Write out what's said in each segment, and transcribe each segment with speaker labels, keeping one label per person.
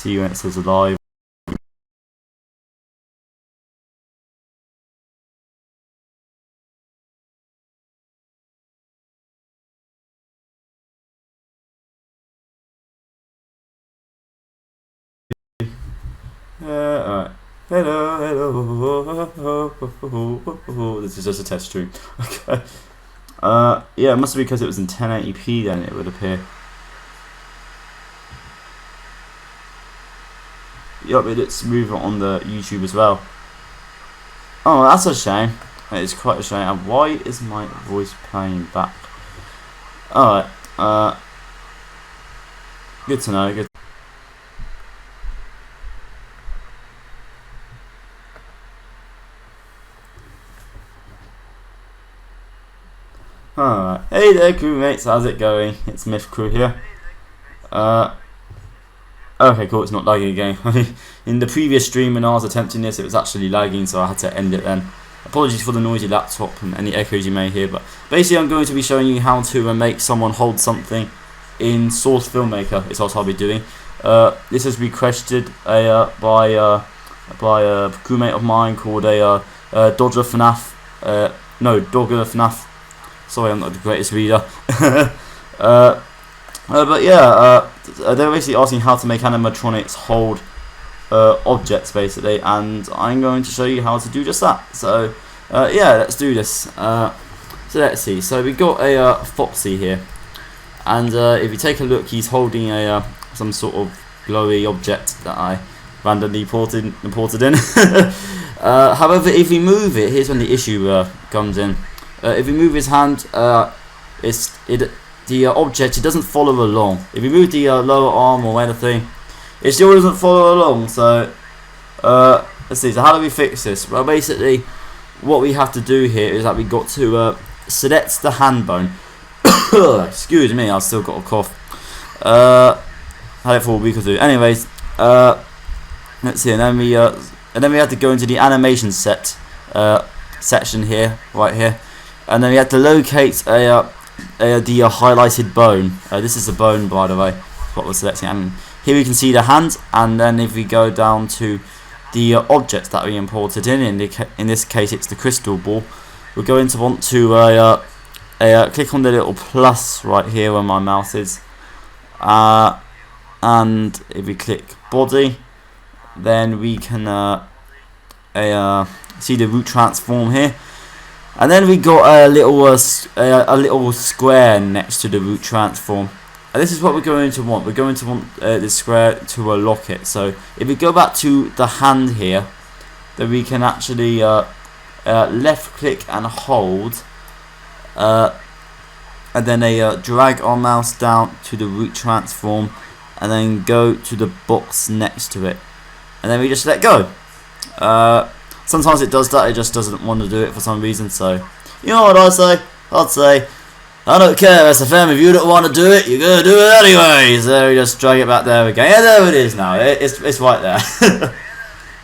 Speaker 1: See when it says live. Alright. Hello. This is just a test stream. Okay. Yeah, it must be because it was in 1080p then it would appear. Yup, it's moving on the YouTube as well. Oh, that's a shame. It's quite a shame. And why is my voice playing back? Alright. Good to know. Good. Alright, hey there crewmates, how's it going? It's Myth Crew here. Okay, cool, it's not lagging again. In the previous stream when I was attempting this, it was actually lagging, so I had to end it then. Apologies for the noisy laptop and any echoes you may hear, but basically I'm going to be showing you how to make someone hold something in Source Filmmaker, is what I'll be doing. This is requested by a crewmate of mine called Dodger FNAF, Dogger FNAF. Sorry, I'm not the greatest reader. But yeah, they're basically asking how to make animatronics hold objects, basically, and I'm going to show you how to do just that. So, yeah, let's do this. So let's see. So we got a Foxy here, and if you take a look, he's holding some sort of glowy object that I randomly imported in. However, if we move it, here's when the issue comes in. If we move his hand, the object, it doesn't follow along. If we move the lower arm or anything, it still doesn't follow along. So let's see. So how do we fix this? Well, basically, what we have to do here is that we got to select the hand bone. Excuse me, I've still got a cough. Had it for a week or two. Anyways, let's see. And then we had to go into the animation section here, right here. And then we have to locate the highlighted bone. This is the bone, by the way, what we're selecting. And here we can see the hand. And then if we go down to the object that we imported in this case it's the crystal ball, we're going to want to click on the little plus right here where my mouse is. And if we click body, then we can see the root transform here. And then we got a little square next to the root transform, and this is what we're going to want. We're going to want this square to lock it. So if we go back to the hand here, then we can actually left click and hold, and then drag our mouse down to the root transform, and then go to the box next to it, and then we just let go. Sometimes it does that, it just doesn't want to do it for some reason, so you know what I'd say? I don't care, SFM, if you don't want to do it, you're going to do it anyway. So we just drag it back there again. Yeah, there it is now, it's right there.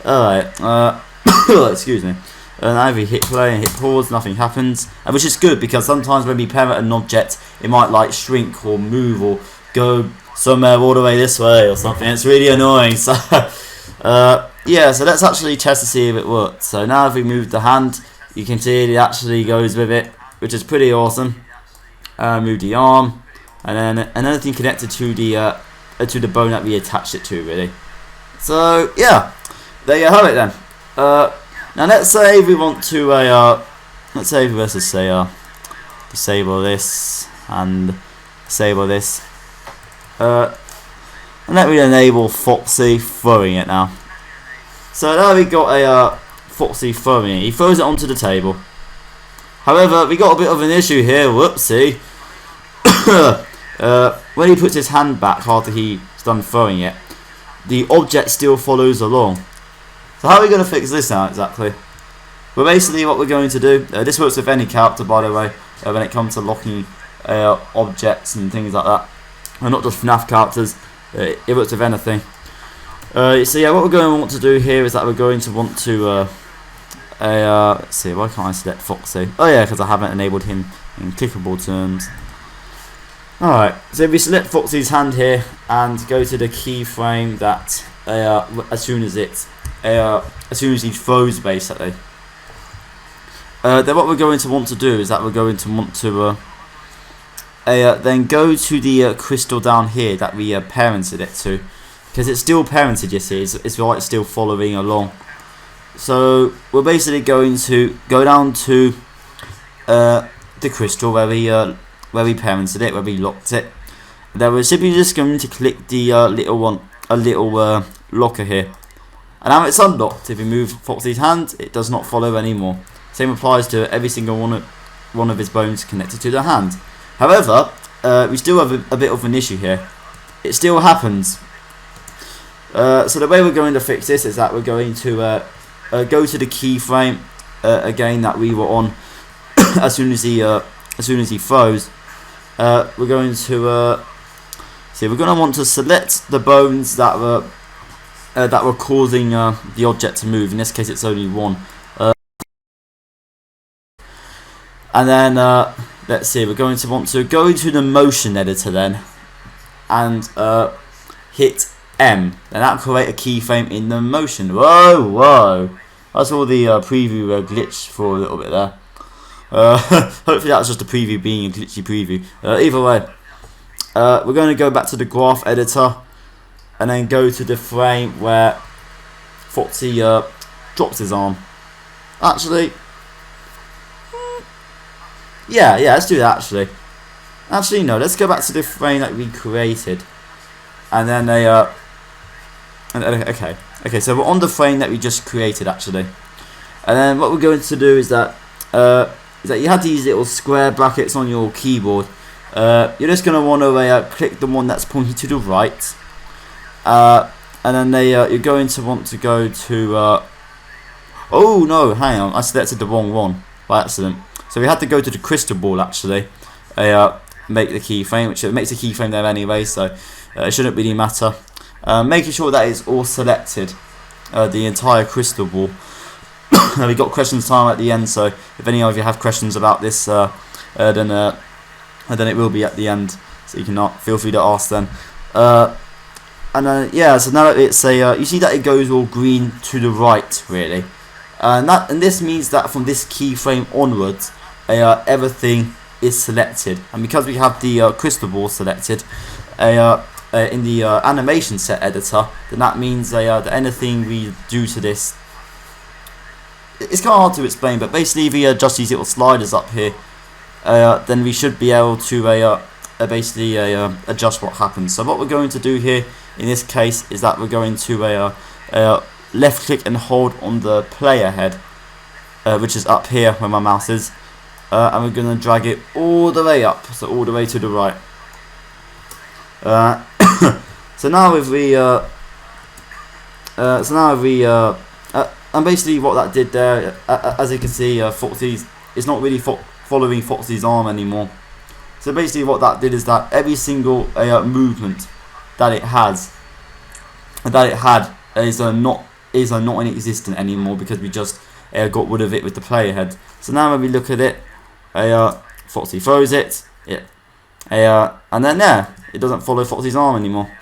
Speaker 1: Alright, excuse me. And now if we hit play and hit pause, nothing happens, which is good because sometimes when we parent an object, it might like shrink or move or go somewhere all the way this way or something. It's really annoying, so yeah, so let's actually test to see if it works. So now if we move the hand, you can see it actually goes with it, which is pretty awesome. Move the arm, and then anything connected to the bone that we attached it to, really. So yeah, there you have it then. Now let's say we want to let's say versus disable this and disable this, and let me enable Foxy throwing it now. So now we got a Foxy throwing it. He throws it onto the table. However, we got a bit of an issue here. Whoopsie. When he puts his hand back after he's done throwing it, the object still follows along. So how are we going to fix this now exactly? Well, basically what we're going to do, this works with any character, by the way, when it comes to locking objects and things like that, and not just FNAF characters, it works with anything. So yeah, what we're going to want to do here is that we're going to want to let's see, why can't I select Foxy? Oh yeah, because I haven't enabled him in clickable terms. Alright, so if we select Foxy's hand here and go to the keyframe that as soon as he throws, basically, then what we're going to want to do is that we're going to want to then go to the crystal down here that we parented it to, because it's still parented, you see, it's like still following along. So we're basically going to go down to the crystal where we parented it, where we locked it. Then we're simply just going to click the little locker here, and now it's unlocked. If we move Foxy's hand, it does not follow anymore. Same applies to every single one of his bones connected to the hand. However, we still have a bit of an issue here. It still happens. So the way we're going to fix this is that we're going to go to the keyframe again that we were on as soon as he throws. We're going to we're going to want to select the bones that were causing the object to move. In this case, it's only one. And then let's see. We're going to want to go into the motion editor then, and hit M. Then that'll create a keyframe in the motion. Whoa! I saw the preview glitch for a little bit there. Hopefully that's just a preview being a glitchy preview. Either way, we're going to go back to the graph editor and then go to the frame where Foxy drops his arm. Actually, yeah, let's do that. Actually, no. Let's go back to the frame that we created, and then okay. So we're on the frame that we just created actually, and then what we're going to do is that you have these little square brackets on your keyboard. You're just going to want to click the one that's pointing to the right, and then you're going to want to go to oh no, hang on, I selected the wrong one by accident. So we had to go to the crystal ball actually, make the keyframe, which it makes a keyframe there anyway, so it shouldn't really matter. Making sure that is all selected, the entire crystal ball. We got questions time at the end, so if any of you have questions about this, then it will be at the end, so you can feel free to ask then. Yeah, so now it's you see that it goes all green to the right really, and this means that from this keyframe onwards, everything is selected, and because we have the crystal ball selected in the animation set editor, then that means that anything we do to this, it's kind of hard to explain, but basically if we adjust these little sliders up here, then we should be able to basically adjust what happens. So what we're going to do here in this case is that we're going to left click and hold on the player head, which is up here where my mouse is, and we're going to drag it all the way up, so all the way to the right. So now if we and basically what that did there, as you can see, Foxy's is not really following Foxy's arm anymore. So basically what that did is that every single movement that it had is not non-existent anymore, because we just got rid of it with the player head. So now when we look at it, Foxy throws it, and then it doesn't follow Foxy's arm anymore.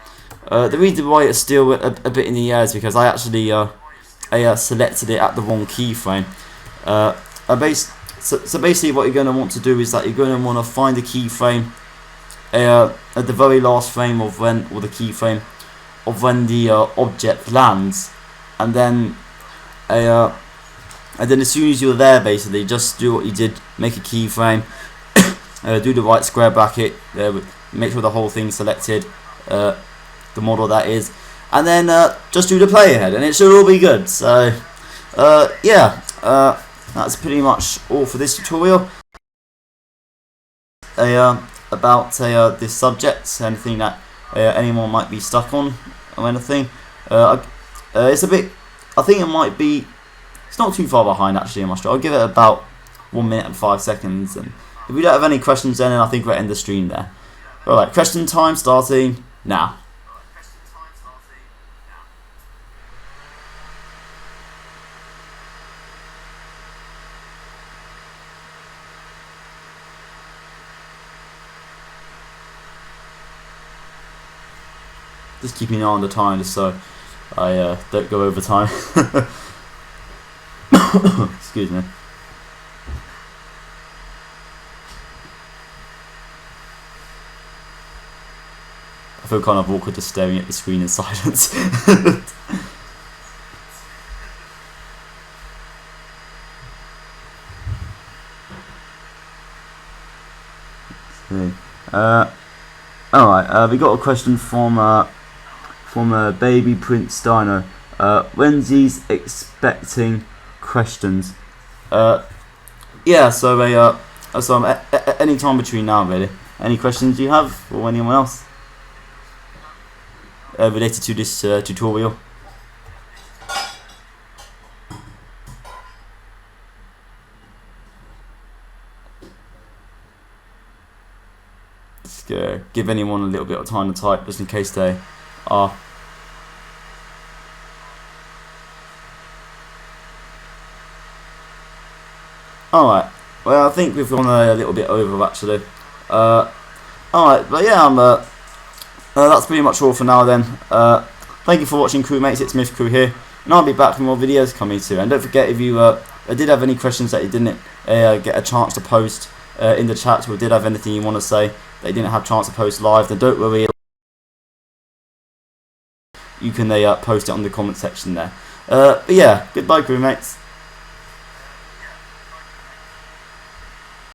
Speaker 1: The reason why it's still a bit in the air is because I actually selected it at the wrong keyframe. So basically what you're going to want to do is that you're going to want to find the keyframe at the very last frame of when, or the keyframe of when the object lands, and then as soon as you're there, basically just do what you did, make a keyframe, do the right square bracket, make sure the whole thing's selected, the model that is, and then just do the player head, and it should all be good. So yeah, that's pretty much all for this tutorial about this subject. Anything that anyone might be stuck on or anything. It's a bit, I think it might be, it's not too far behind actually in my stream. I'll give it about 1 minute and 5 seconds, and if we don't have any questions then I think we'll end the stream there. Alright, question time starting now. just keeping an eye on the time, just so I don't go over time. Excuse me. I feel kind of awkward just staring at the screen in silence. Alright, we got a question from Baby Prince Dino. When's he's expecting questions? Yeah, so any time between now, really. Any questions you have, or anyone else related to this tutorial? Just give anyone a little bit of time to type, just in case they are. Alright, well I think we've gone a little bit over actually. Alright, but yeah, that's pretty much all for now then. Thank you for watching, crewmates. It's Myth Crew here, and I'll be back with more videos coming soon. And don't forget, if you did have any questions that you didn't get a chance to post in the chat, or did have anything you want to say that you didn't have a chance to post live, then don't worry, you can post it on the comment section there. But yeah, goodbye crewmates.